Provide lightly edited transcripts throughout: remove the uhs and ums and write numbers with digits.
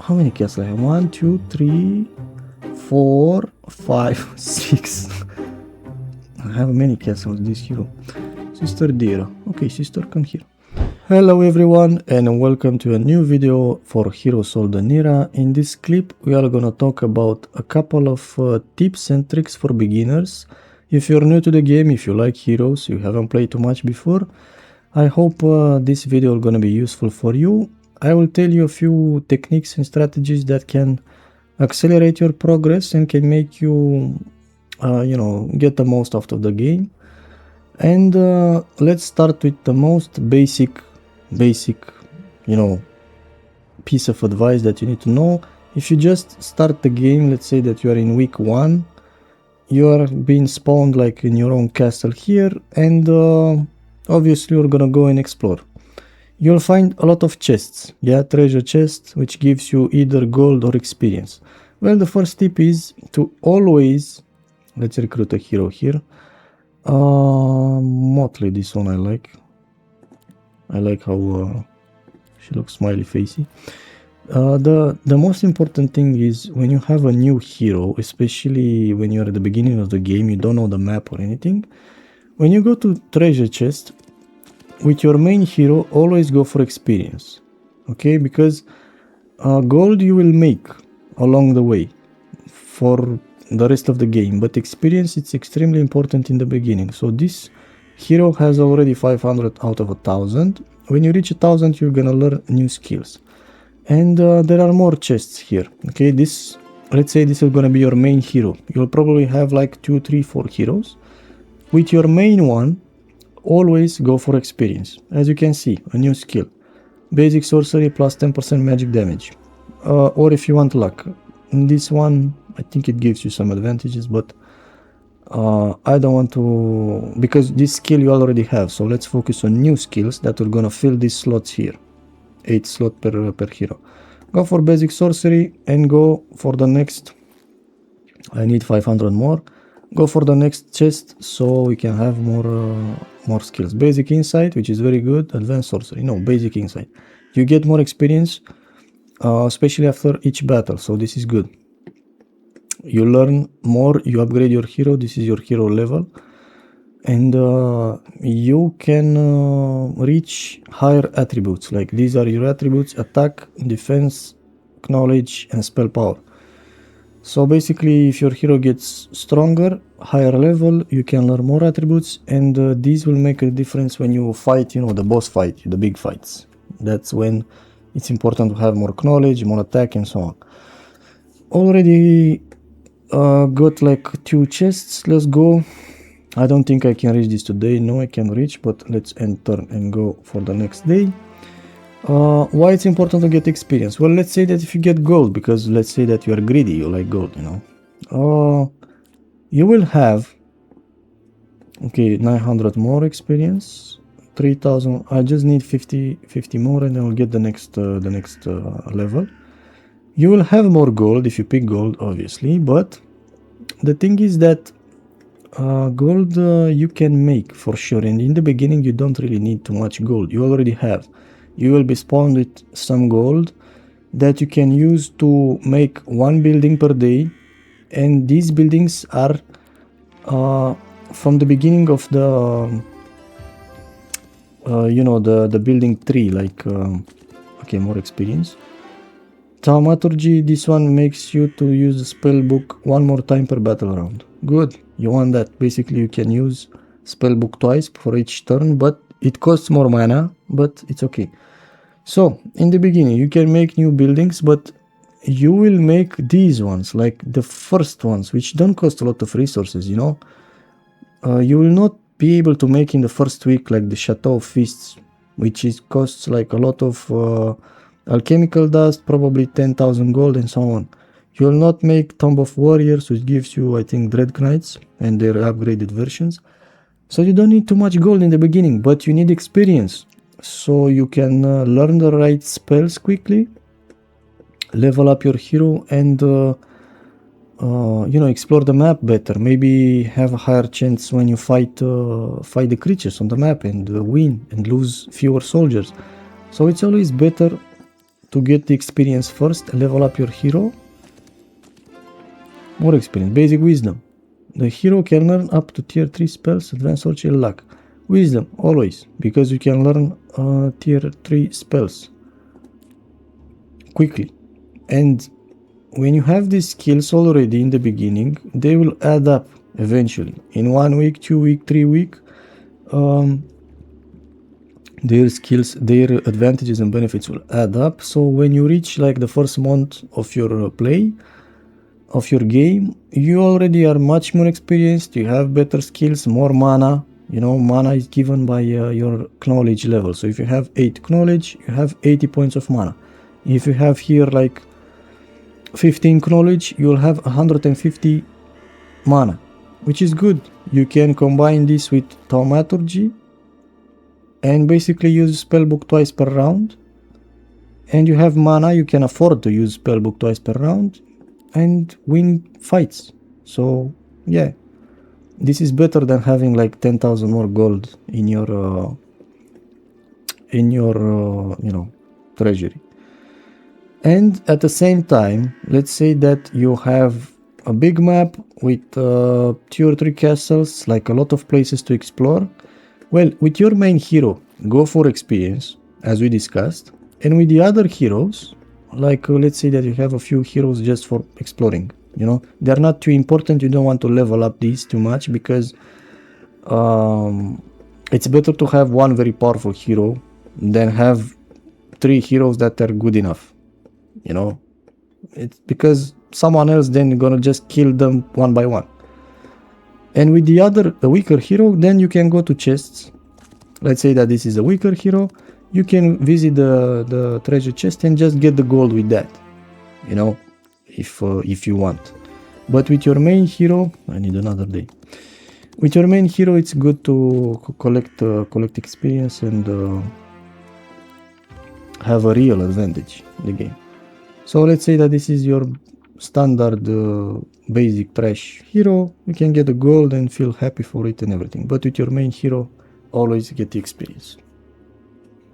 how many castles I have? 1, 2, 3, 4, 5, 6. I have many castles, this hero. Sister Dira. Okay, sister, come here. Hello everyone and welcome to a new video for Heroes Olden Era. In this clip we are gonna talk about a couple of tips and tricks for beginners. If you're new to the game, if you like heroes, you haven't played too much before, I hope this video is gonna be useful for you. I will tell you a few techniques and strategies that can accelerate your progress and can make you, get the most out of the game. And let's start with the most basic, piece of advice that you need to know. If you just start the game, let's say that you are in week 1, you are being spawned like in your own castle here, and obviously you're gonna go and explore. You'll find a lot of chests, treasure chests, which gives you either gold or experience. Well, the first tip is to always, let's recruit a hero here. Motley, this one I like how she looks smiley facey. The most important thing is when you have a new hero, especially when you're at the beginning of the game, you don't know the map or anything. When you go to treasure chest with your main hero, always go for experience, okay? Because gold you will make along the way for the rest of the game, but experience, it's extremely important in the beginning. So this hero has already 500 out of 1000. When you reach 1000, you're gonna learn new skills, and there are more chests here, okay? Let's say this is gonna be your main hero. You'll probably have like 2, 3, 4 heroes. With your main one, always go for experience. As you can see, a new skill, basic sorcery plus 10% magic damage, or if you want luck. In this one, I think it gives you some advantages, but I don't want to, because this skill you already have. So let's focus on new skills that are gonna fill these slots here. 8 slots per hero. Go for basic sorcery and go for the next. I need 500 more. Go for the next chest so we can have more skills. Basic insight, which is very good. Advanced sorcery, no, basic insight. You get more experience, especially after each battle, so this is good. You learn more, you upgrade your hero, this is your hero level, and you can reach higher attributes. Like these are your attributes: attack, defense, knowledge, and spell power. So basically, if your hero gets stronger, higher level, you can learn more attributes, and these will make a difference when you fight, the boss fight, the big fights. That's when it's important to have more knowledge, more attack, and so on. Already got like 2 chests. Let's go. I don't think I can reach this today. No, I can reach, but let's end turn and go for the next day. Why it's important to get experience? Well, let's say that if you get gold, because let's say that you are greedy, you like gold, you will have, okay, 900 more experience, 3000. I just need 50 more, and then I'll get the next level. You will have more gold if you pick gold, obviously, but the thing is that gold you can make for sure, and in the beginning you don't really need too much gold. You already have. You will be spawned with some gold that you can use to make 1 building per day, and these buildings are from the beginning of the the building tree, like okay, more experience. Thaumaturgy, this one makes you to use the spell book 1 more time per battle round. Good, you want that. Basically you can use spell book twice for each turn, but it costs more mana, but it's okay. So in the beginning you can make new buildings, but you will make these ones, like the first ones, which don't cost a lot of resources. You will not be able to make in the first week, like the Chateau of Feasts, which costs like a lot of alchemical dust, probably 10,000 gold, and so on. You will not make Tomb of Warriors, which gives you, I think, Dread Knights and their upgraded versions. So you don't need too much gold in the beginning, but you need experience, so you can learn the right spells quickly, level up your hero, and explore the map better. Maybe have a higher chance when you fight the creatures on the map, and win and lose fewer soldiers. So it's always better to get the experience first, level up your hero. More experience, basic wisdom. The hero can learn up to tier 3 spells, advanced or chill luck. Wisdom, always, because you can learn tier 3 spells quickly. And when you have these skills already in the beginning, they will add up eventually. In 1 week, 2 week, 3 week, their skills, their advantages and benefits will add up. So when you reach like the first month of your play, of your game, you already are much more experienced, you have better skills, more mana. You know, mana is given by your knowledge level. So if you have 8 knowledge, you have 80 points of mana. If you have here like 15 knowledge, you will have 150 mana, which is good. You can combine this with thaumaturgy and basically use spellbook twice per round. And you have mana, you can afford to use spellbook twice per round and win fights. So yeah, this is better than having like 10,000 more gold in your you know, treasury. And at the same time, let's say that you have a big map with 2 or 3 castles, like a lot of places to explore. Well, with your main hero, go for experience, as we discussed, and with the other heroes, like let's say that you have a few heroes just for exploring, you know, they're not too important, you don't want to level up these too much, because it's better to have one very powerful hero than have 3 heroes that are good enough, you know. It's because someone else then gonna just kill them one by one. And with the weaker hero, then you can go to chests. Let's say that this is a weaker hero, you can visit the treasure chest and just get the gold with that, you know, if you want. But with your main hero, I need another day. With your main hero, it's good to collect experience and have a real advantage in the game. So let's say that this is your standard basic trash hero. You can get the gold and feel happy for it and everything. But with your main hero, always get the experience.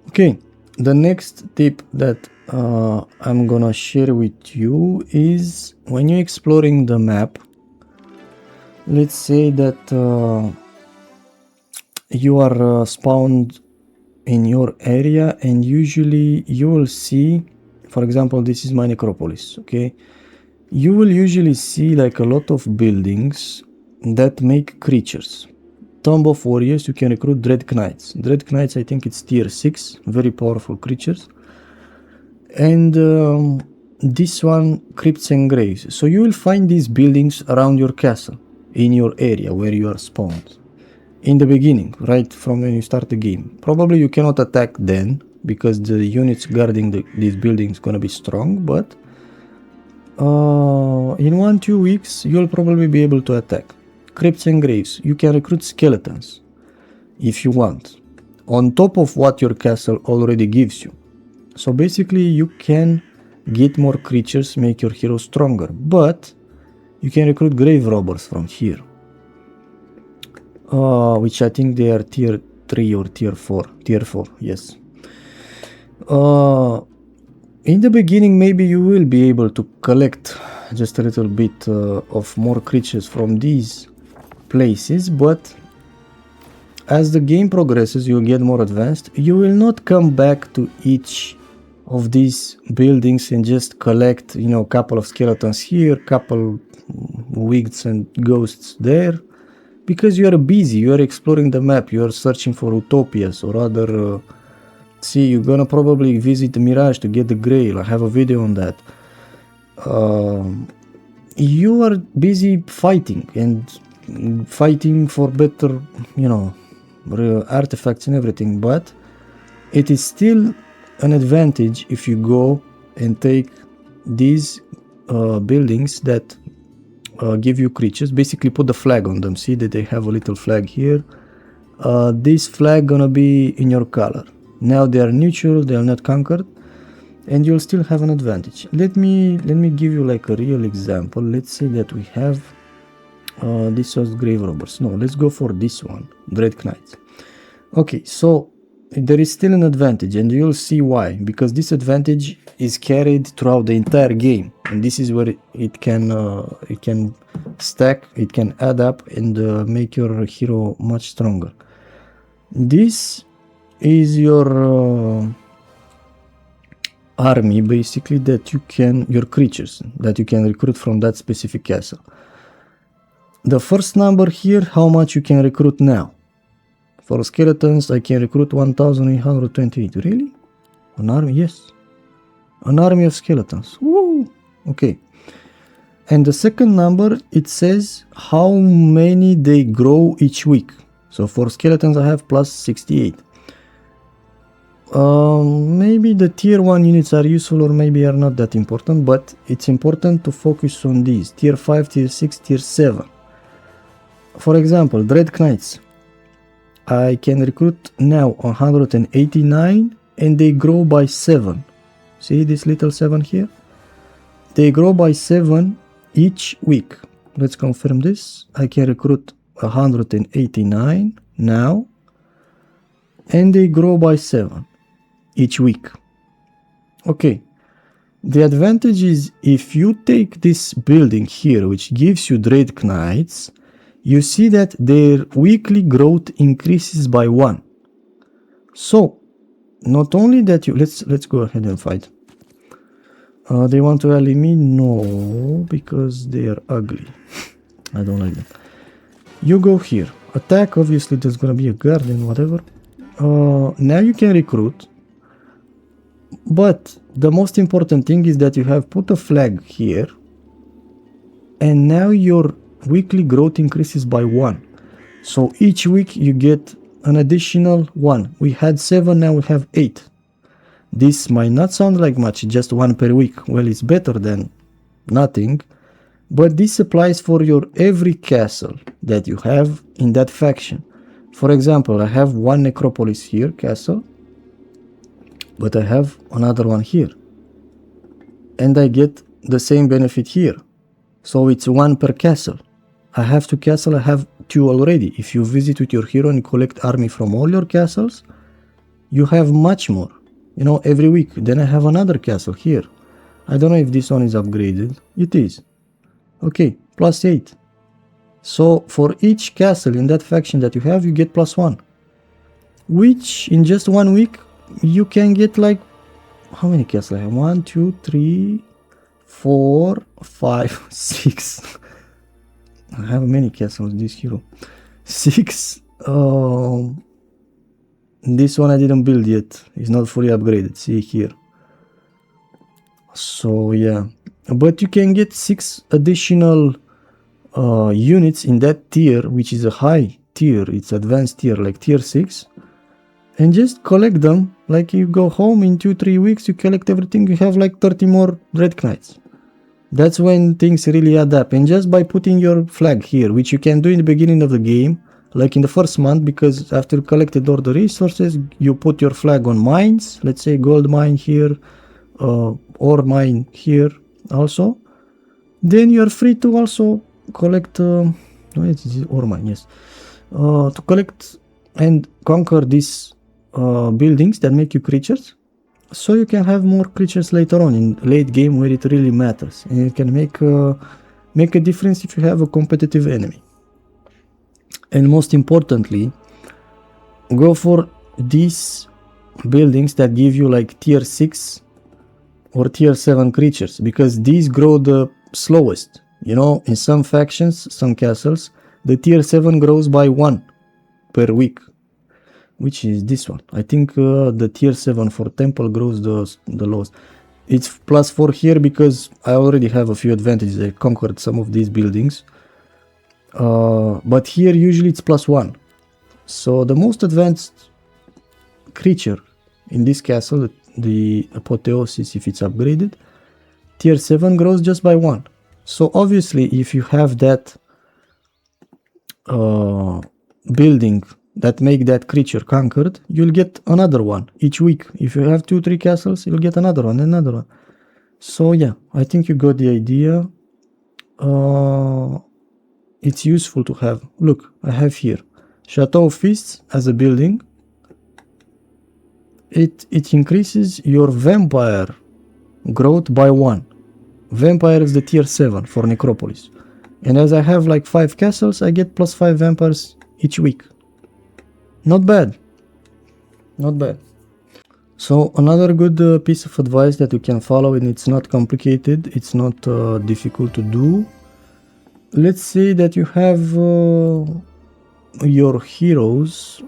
Okay, the next tip that I'm gonna share with you is when you're exploring the map, let's say that you are spawned in your area, and usually you will see, for example, this is my necropolis, okay? You will usually see like a lot of buildings that make creatures. Tomb of Warriors, you can recruit Dread Knights. Dread Knights, I think it's tier 6, very powerful creatures. And this one, Crypts and Graves. So you will find these buildings around your castle, in your area where you are spawned. In the beginning, right from when you start the game. Probably you cannot attack then, because the units guarding these buildings gonna be strong, but in 1-2 weeks, you'll probably be able to attack. Crypts and Graves, you can recruit skeletons if you want, on top of what your castle already gives you. So basically you can get more creatures, make your hero stronger, but you can recruit grave robbers from here, which I think they are tier 3 or tier 4, yes. In the beginning, maybe you will be able to collect just a little bit of more creatures from these places, but as the game progresses, you get more advanced. You will not come back to each of these buildings and just collect, you know, a couple of skeletons here, couple wigs and ghosts there, because you are busy, you are exploring the map, you are searching for utopias or other see, you're gonna probably visit the Mirage to get the Grail. I have a video on that. You are busy fighting and fighting for better, you know, artifacts and everything, but it is still an advantage if you go and take these buildings that give you creatures. Basically put the flag on them. See that they have a little flag here. This flag gonna be in your color. Now they are neutral, they are not conquered, and you'll still have an advantage. Let me give you like a real example. Let's say that we have this was grave robbers. No, let's go for this one, Dread Knights. Okay, so there is still an advantage, and you'll see why. Because this advantage is carried throughout the entire game, and this is where it can stack, it can add up, and make your hero much stronger. This is your army, basically, that you can, your creatures that you can recruit from that specific castle. The first number here, how much you can recruit now. For skeletons, I can recruit 1828. Really? An army? Yes. An army of skeletons. Woo! Okay. And the second number, it says how many they grow each week. So for skeletons, I have plus 68. Maybe the tier 1 units are useful, or maybe are not that important, but it's important to focus on these. Tier 5, tier 6, tier 7. For example, Dread Knights. I can recruit now 189, and they grow by 7. See this little 7 here? They grow by 7 each week. Let's confirm this. I can recruit 189 now, and they grow by 7 each week. Okay. The advantage is, if you take this building here, which gives you Dread Knights, you see that their weekly growth increases by 1. So, not only that you... Let's go ahead and fight. They want to ally me? No, because they are ugly. I don't like them. You go here. Attack, obviously there's gonna be a guardian, whatever. Now you can recruit. But the most important thing is that you have put a flag here. And now your weekly growth increases by 1. So each week you get an additional 1. We had 7, now we have 8. This might not sound like much, just 1 per week. Well, it's better than nothing. But this applies for your every castle that you have in that faction. For example, I have one necropolis here, castle. But I have another one here. And I get the same benefit here. So it's 1 per castle. I have 2 castles, I have 2 already. If you visit with your hero and collect army from all your castles, you have much more. You know, every week. Then I have another castle here. I don't know if this one is upgraded. It is. Okay, plus 8. So for each castle in that faction that you have, you get plus 1. Which in just 1 week, you can get like... How many castles I have? 1, 2, 3, 4, 5, 6... I have many castles, this hero. 6. This one I didn't build yet. It's not fully upgraded. See here. So yeah. But you can get 6 additional units in that tier, which is a high tier. It's advanced tier, like tier 6. And just collect them. Like you go home in 2-3 weeks, you collect everything. You have like 30 more Dread Knights. That's when things really add up. And just by putting your flag here, which you can do in the beginning of the game, like in the first month, because after you collected all the resources, you put your flag on mines. Let's say gold mine here, ore mine here also. Then you are free to also collect, no, it is ore mine, yes. To collect and conquer these buildings that make you creatures. So you can have more creatures later on in late game where it really matters, and it can make a difference if you have a competitive enemy. And most importantly, go for these buildings that give you like tier 6 or tier 7 creatures, because these grow the slowest. You know, in some factions, some castles, the tier 7 grows by 1 per week. Which is this one. I think the tier 7 for temple grows the lowest. It's plus 4 here because I already have a few advantages. I conquered some of these buildings. But here usually it's plus 1. So the most advanced creature in this castle, the apotheosis, if it's upgraded, tier 7 grows just by 1. So obviously if you have that building that make that creature conquered, you'll get another one each week. If you have 2-3 castles, you'll get another one, another one. So yeah, I think you got the idea. It's useful to have. Look, I have here Chateau of Feasts as a building. it increases your vampire growth by 1. Vampire is the tier 7 for Necropolis. And as I have like 5 castles, I get plus 5 vampires each week. Not bad. Not bad. So another good piece of advice that you can follow, and it's not complicated, it's not difficult to do. Let's say that you have your heroes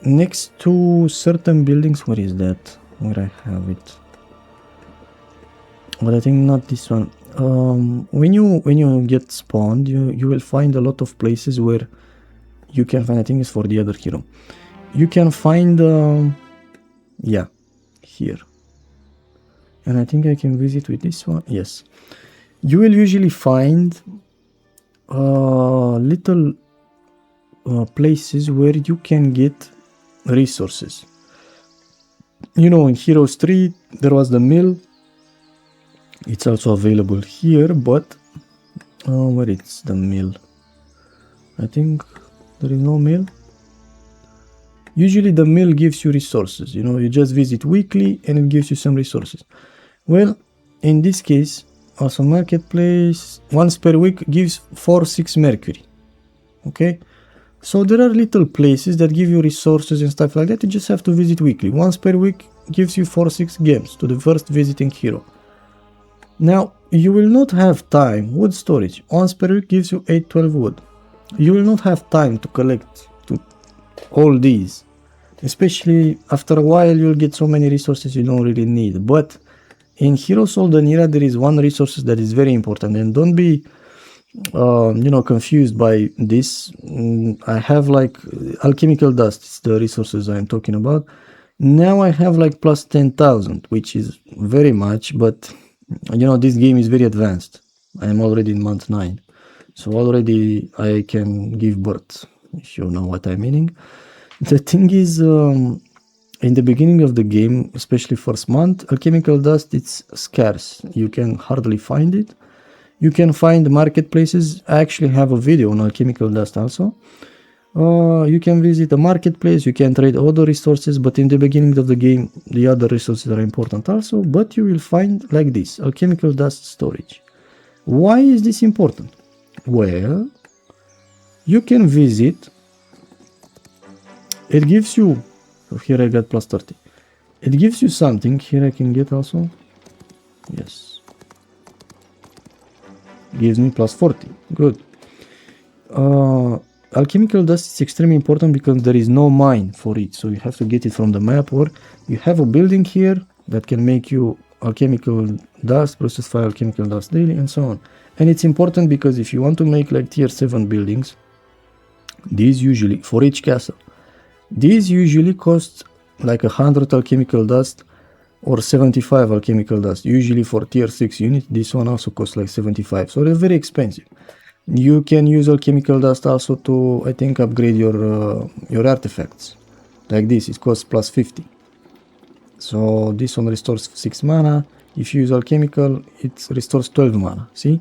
next to certain buildings. Where is that? Where I have it? But I think not this one. When you get spawned, you will find a lot of places where you can find. I think it's for the other hero. You can find yeah, here, and I think I can visit with this one. Yes, you will usually find little places where you can get resources. You know, in Heroes 3 there was the mill. It's also available here, but where is the mill? I think there is no mill. Usually the mill gives you resources, you know, you just visit weekly and it gives you some resources. Well, in this case, also marketplace, once per week gives 4-6 mercury. Okay, so there are little places that give you resources and stuff like that. You just have to visit weekly. Once per week gives you 4-6 gems to the first visiting hero. Now, you will not have time. Wood storage, once per week gives you 8-12 wood. You will not have time to collect all these, especially after a while you'll get so many resources you don't really need. But in Heroes Olden Era there is one resource that is very important, and don't be you know, confused by this. I have like alchemical dust, it's the resources I'm talking about. Now I have like plus 10,000, which is very much, but you know, this game is very advanced. I am already in month 9, so already I can give birth, if you know what I'm meaning. The thing is, in the beginning of the game, especially first month, alchemical dust, it's scarce. You can hardly find it. You can find marketplaces. I actually have a video on alchemical dust also. You can visit the marketplace, you can trade other resources, but in the beginning of the game, the other resources are important also. But you will find like this, alchemical dust storage. Why is this important? Well, you can visit. It gives you, so here I got plus 30. It gives you something, here I can get also, yes. Gives me plus 40, good. Alchemical dust is extremely important because there is no mine for it, so you have to get it from the map, or you have a building here that can make you alchemical dust, process 5 alchemical dust daily, and so on. And it's important because if you want to make like tier 7 buildings, these usually, for each castle, these usually cost like 100 alchemical dust or 75 alchemical dust. Usually for tier 6 unit, this one also costs like 75, so they're very expensive. You can use alchemical dust also to, I think, upgrade your artifacts. Like this, it costs plus 50. So this one restores 6 mana. If you use alchemical, it restores 12 mana, see?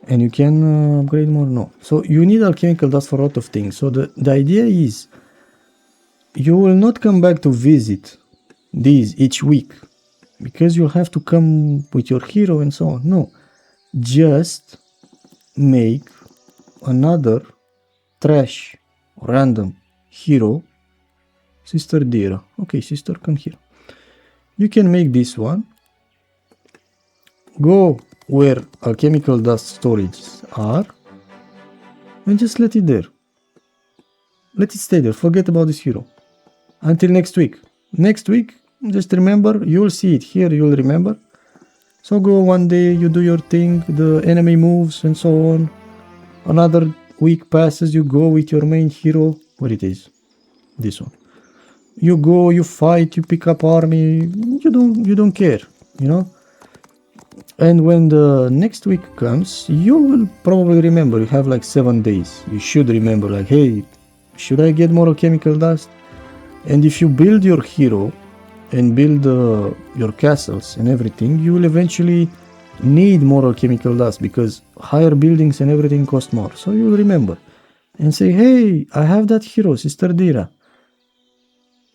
And you can upgrade more, no. So you need alchemical dust for a lot of things. So the idea is, you will not come back to visit these each week because you'll have to come with your hero and so on. No, just make another trash random hero. Sister Dira. Okay, sister, come here. You can make this one. Go where alchemical dust storages are and just let it there. Let it stay there. Forget about this hero until next week. Next week, just remember, you'll see it here, you'll remember. So go one day, you do your thing, the enemy moves and so on. Another week passes, you go with your main hero. Where it is? This one. You go, you fight, you pick up army, you don't care, you know. And when the next week comes, you will probably remember, you have like 7 days. You should remember, like, hey, should I get more alchemical dust? And if you build your hero and build your castles and everything, you will eventually need more alchemical dust because higher buildings and everything cost more. So you will remember and say, hey, I have that hero, Sister Dira.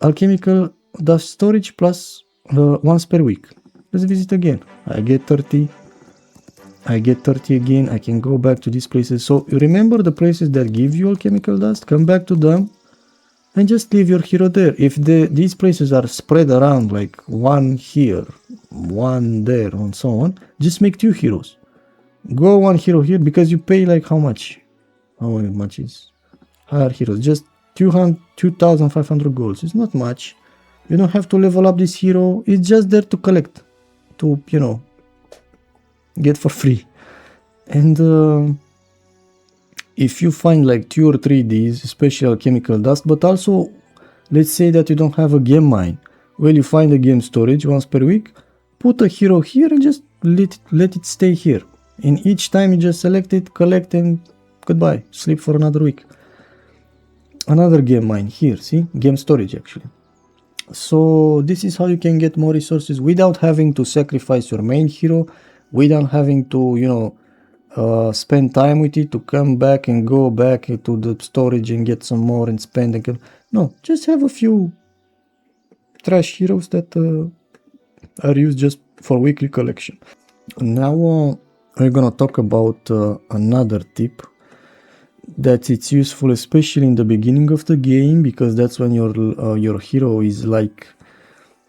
alchemical dust storage plus once per week. Let's visit again. I get 30. I get 30 again. I can go back to these places. So you remember the places that give you alchemical dust? Come back to them and just leave your hero there. If these places are spread around, like one here, one there, and so on, just make 2 heroes. Go 1 hero here, because you pay like how much? How much is hire heroes? Just 2,500 golds. It's not much. You don't have to level up this hero. It's just there to collect, to, you know, get for free. And if you find like 2 or 3 these, especially alchemical dust, but also let's say that you don't have a gem mine, well, you find a gem storage once per week, put a hero here and just let it stay here. And each time you just select it, collect, and goodbye, sleep for another week. Another gem mine here, see, gem storage actually. So this is how you can get more resources without having to sacrifice your main hero, without having to, you know, spend time with it to come back and go back to the storage and get some more and spend and no, just have a few trash heroes that are used just for weekly collection. Now we're gonna talk about another tip that it's useful, especially in the beginning of the game, because that's when your hero is like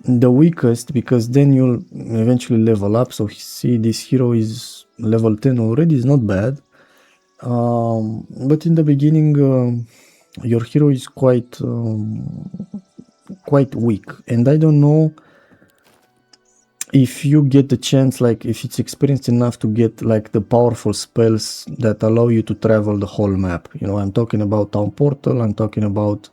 the weakest, because then you'll eventually level up. So see, this hero is level 10 already, is not bad, but in the beginning your hero is quite weak, and I don't know if you get the chance, like if it's experienced enough to get like the powerful spells that allow you to travel the whole map. You know, I'm talking about Town Portal, I'm talking about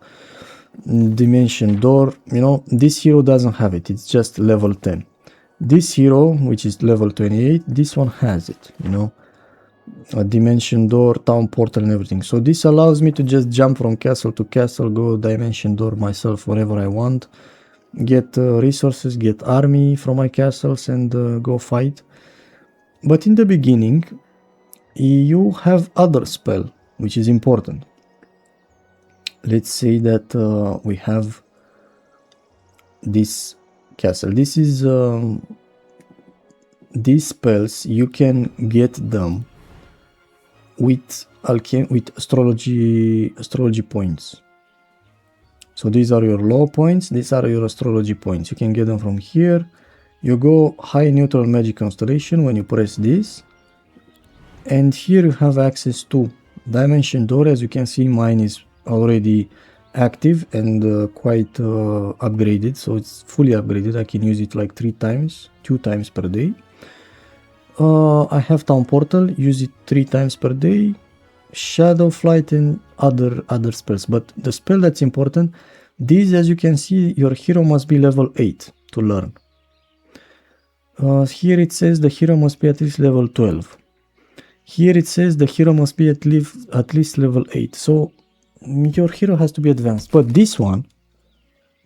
Dimension Door. You know, this hero doesn't have it, it's just level 10. This hero, which is level 28, this one has it, you know, a Dimension Door, Town Portal and everything. So this allows me to just jump from castle to castle, go Dimension Door myself whenever I want, get resources, get army from my castles, and go fight. But in the beginning you have other spell which is important. Let's say that we have this castle. This is these spells, you can get them with astrology points. So these are your law points, these are your astrology points. You can get them from here. You go high neutral magic constellation when you press this, and here you have access to Dimension Door. As you can see, mine is already active and quite upgraded, so it's fully upgraded. I can use it like 2 times per day. I have Town Portal, use it 3 times per day. Shadow Flight and other spells, but the spell that's important, these, as you can see, your hero must be level 8 to learn. Here it says the hero must be at least level 12. Here it says the hero must be at least level 8. So your hero has to be advanced. But this one,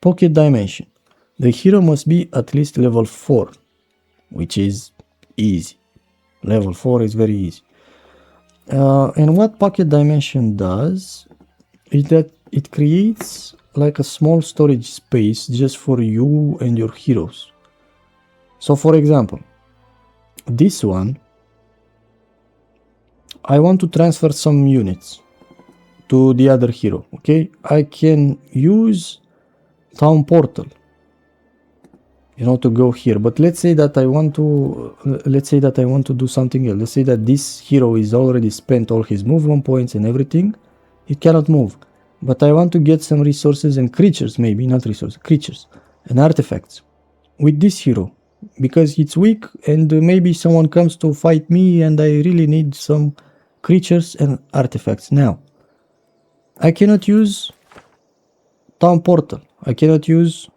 Pocket Dimension, the hero must be at least level 4, which is easy. Level 4 is very easy. And what Pocket Dimension does is that it creates like a small storage space just for you and your heroes. So for example, this one, I want to transfer some units to the other hero. Okay, I can use Town Portal, you know, to go here. But let's say that I want to do something else. Let's say that this hero is already spent all his movement points and everything. It cannot move, but I want to get some resources and creatures, maybe not resources, creatures and artifacts with this hero, because it's weak and maybe someone comes to fight me and I really need some creatures and artifacts. Now I cannot use Town Portal, I cannot use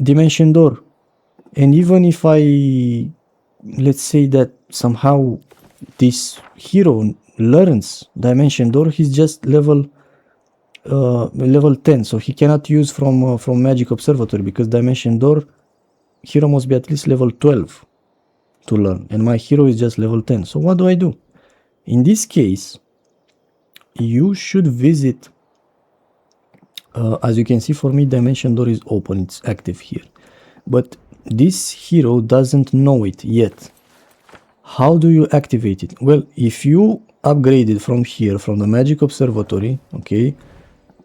Dimension Door, and even if I, let's say that somehow this hero learns Dimension Door, he's just level 10, so he cannot use from Magic Observatory, because Dimension Door hero must be at least level 12 to learn, and my hero is just level 10. So what do I do? In this case, you should visit As you can see, for me, dimension door is open, it's active here. But this hero doesn't know it yet. How do you activate it? Well, if you upgrade it from here, from the Magic Observatory, okay,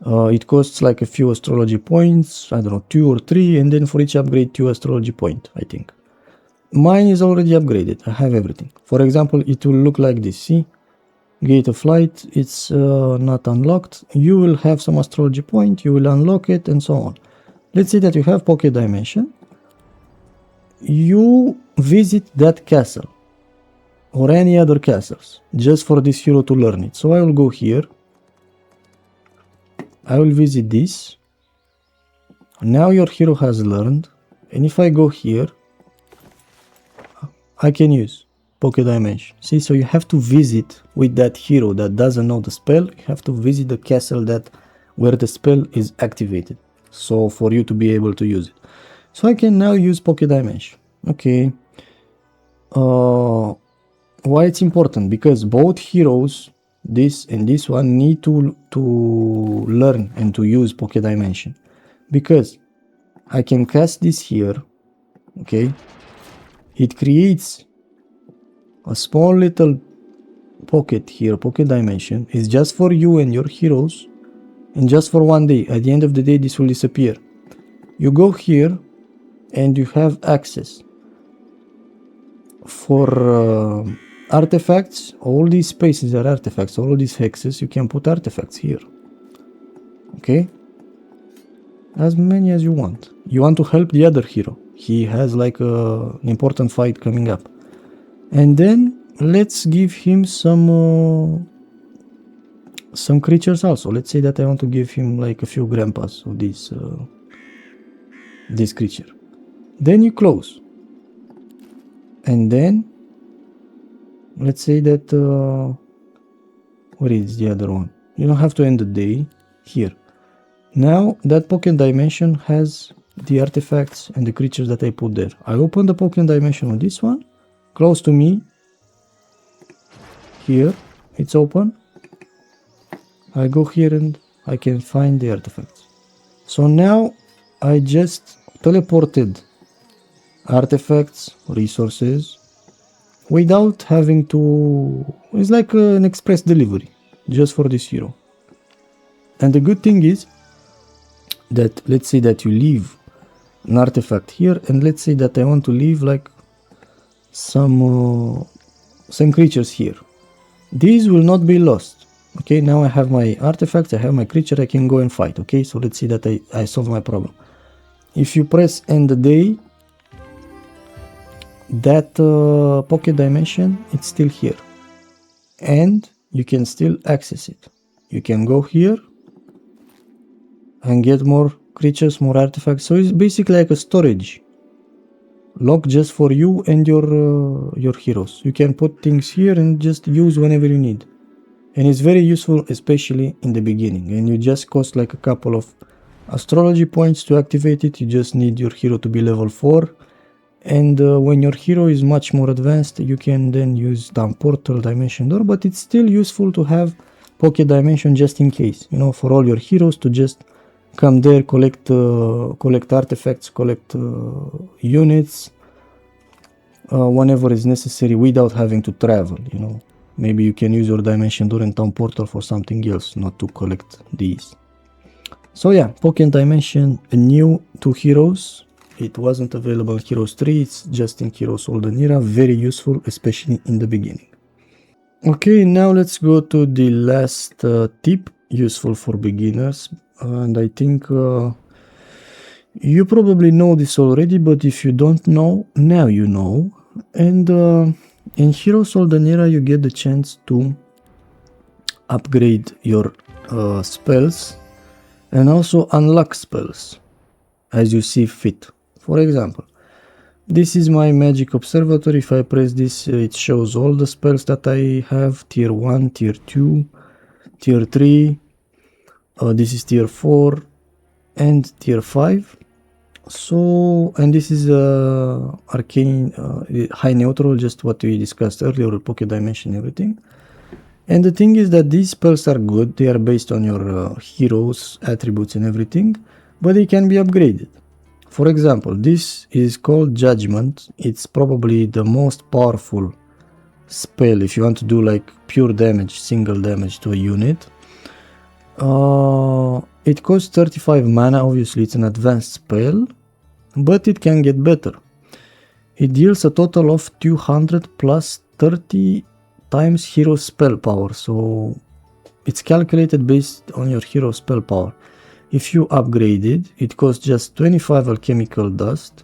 it costs like a few astrology points, I don't know, 2 or 3, and then for each upgrade 2 astrology point, I think. Mine is already upgraded, I have everything. For example, it will look like this, see? Gate of Light, it's not unlocked. You will have some astrology point, you will unlock it, and so on. Let's say that you have Pocket Dimension. You visit that castle or any other castles just for this hero to learn it. So I will go here. I will visit this. Now your hero has learned, and if I go here, I can use Pocket Dimension. See, so you have to visit with that hero that doesn't know the spell. You have to visit the castle where the spell is activated, so for you to be able to use it. So I can now use Pocket Dimension. Okay. Why it's important? Because both heroes, this and this one, need to learn and to use Pocket Dimension. Because I can cast this here. Okay. It creates a small little pocket here, Pocket Dimension. Is just for you and your heroes, and just for one day. At the end of the day, this will disappear. You go here and you have access for artifacts. All these spaces are artifacts, all these hexes, you can put artifacts here. Okay, as many as you want. You want to help the other hero, he has like an important fight coming up, and then let's give him some creatures also. Let's say that I want to give him like a few grandpas of this creature. Then you close, and then let's say that where is the other one? You don't have to end the day here. Now that Pocket Dimension has the artifacts and the creatures that I put there. I open the Pocket Dimension on this one, close to me. Here it's open. I go here and I can find the artifacts. So now I just teleported artifacts, resources, without having to. It's like an express delivery just for this hero. And the good thing is that, let's say that you leave an artifact here, and let's say that I want to leave like some creatures here. These will not be lost. Okay, now I have my artifacts, I have my creature, I can go and fight. Okay, so let's see that I solve my problem. If you press end the day, that Pocket Dimension, it's still here, and you can still access it. You can go here and get more creatures, more artifacts. So it's basically like a storage lock just for you and your heroes. You can put things here and just use whenever you need, and it's very useful, especially in the beginning. And you just cost like a couple of astrology points to activate it. You just need your hero to be level 4. And when your hero is much more advanced, you can then use Town Portal, Dimension Door, but it's still useful to have Pocket Dimension just in case, you know, for all your heroes to just come there, collect artifacts, collect units whenever is necessary without having to travel, you know. Maybe you can use your Dimension Door and Town Portal for something else, not to collect these. So yeah, Pocket Dimension, new to Heroes. It wasn't available in Heroes 3, it's just in Heroes Olden Era. Very useful, especially in the beginning. Okay, now let's go to the last tip, useful for beginners. And I think you probably know this already, but if you don't know, now you know. And in Heroes Olden Era, you get the chance to upgrade your spells and also unlock spells as you see fit. For example, this is my Magic Observatory. If I press this, it shows all the spells that I have: tier 1, tier 2, tier 3, this is tier 4 and tier 5. So, and this is arcane high neutral, just what we discussed earlier, Pocket Dimension, everything. And the thing is that these spells are good, they are based on your heroes, attributes and everything, but they can be upgraded. For example, this is called Judgment. It's probably the most powerful spell if you want to do like pure damage, single damage to a unit. It costs 35 mana, obviously it's an advanced spell, but it can get better. It deals a total of 200 plus 30 times hero spell power, so it's calculated based on your hero spell power. If you upgrade it, it costs just 25 alchemical dust,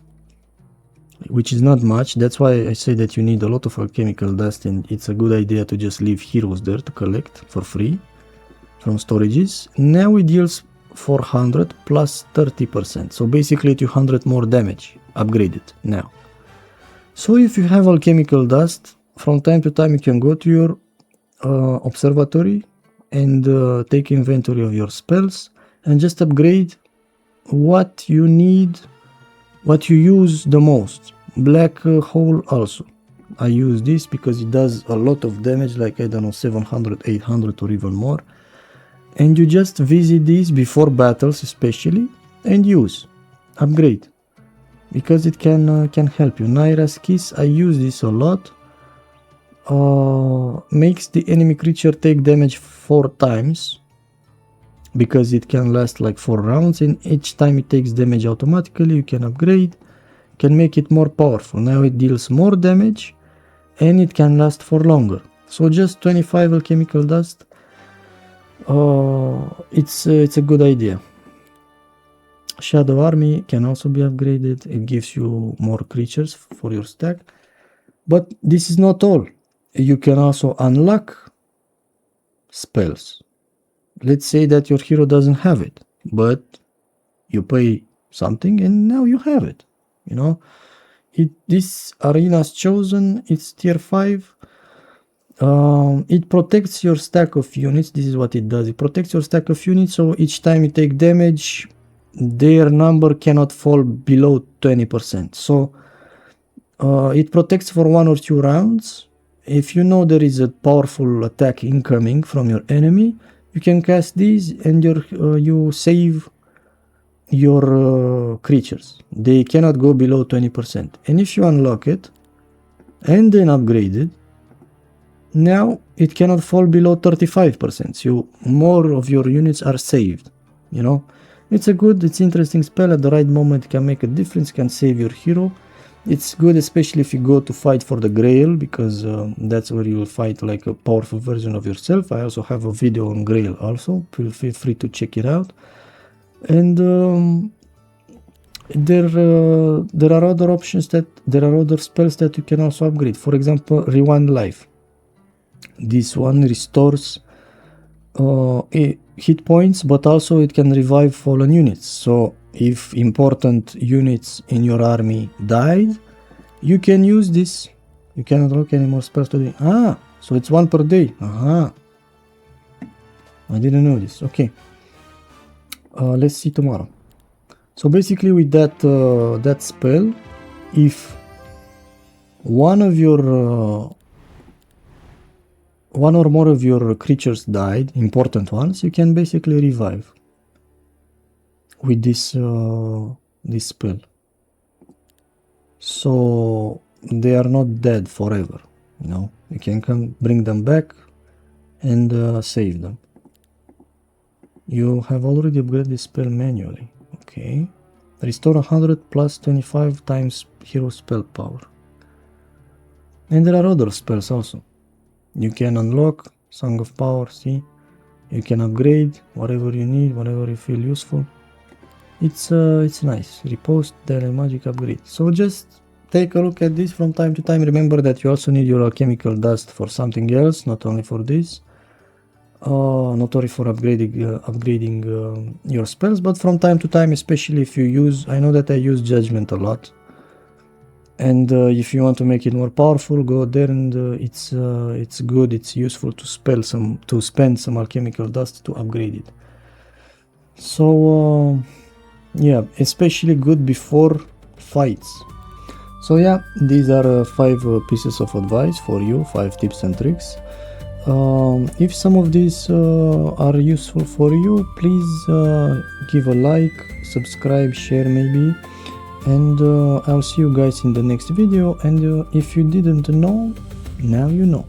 which is not much. That's why I say that you need a lot of alchemical dust, and it's a good idea to just leave heroes there to collect for free from storages. Now it deals 400 plus 30%, so basically 200 more damage upgraded now. So if you have alchemical dust, from time to time you can go to your observatory and take inventory of your spells and just upgrade what you need, what you use the most. Black hole also. I use this because it does a lot of damage, like I don't know, 700, 800 or even more. And you just visit these before battles especially and use, upgrade, because it can help you. Naira's Kiss, I use this a lot. Makes the enemy creature take damage 4 times, because it can last like 4 rounds, and each time it takes damage automatically. You can upgrade, can make it more powerful. Now it deals more damage and it can last for longer. So just 25 alchemical dust, it's a good idea. Shadow Army can also be upgraded. It gives you more creatures for your stack. But this is not all. You can also unlock spells. Let's say that your hero doesn't have it, but you pay something and now you have it. You know, this Arena's Chosen, it's tier 5. It protects your stack of units. This is what it does. It protects your stack of units, so each time you take damage, their number cannot fall below 20%. So it protects for 1 or 2 rounds. If you know there is a powerful attack incoming from your enemy, you can cast these and you save your creatures. They cannot go below 20%. And if you unlock it and then upgrade it, now it cannot fall below 35%. So more of your units are saved. You know, it's interesting spell. At the right moment it can make a difference, can save your hero. It's good especially if you go to fight for the Grail, because that's where you will fight like a powerful version of yourself. I also have a video on Grail also, feel free to check it out. And there are other options, there are other spells that you can also upgrade. For example, Rewind Life. This one restores hit points, but also it can revive fallen units. So if important units in your army died, you can use this. You cannot unlock any more spells today. So it's 1 per day. I didn't know this. Okay, let's see tomorrow. So basically with that spell, if one or more of your creatures died, important ones, you can basically revive with this spell. So they are not dead forever, you know. You can come bring them back and save them. You have already upgraded this spell manually. Okay. Restore 100 plus 25 times hero spell power. And there are other spells also. You can unlock Song of Power, see? You can upgrade whatever you need, whatever you feel useful. It's nice. Repost, daily magic upgrade. So just take a look at this from time to time. Remember that you also need your alchemical dust for something else, not only for this. Not only for upgrading your spells, but from time to time, especially if you use, I know that I use Judgment a lot. And if you want to make it more powerful, go there, and it's good, it's useful to spend some alchemical dust to upgrade it. So yeah, especially good before fights. So yeah, these are 5 pieces of advice for you, 5 tips and tricks. If some of these are useful for you, please give a like, subscribe, share maybe, and I'll see you guys in the next video. And if you didn't know, now you know.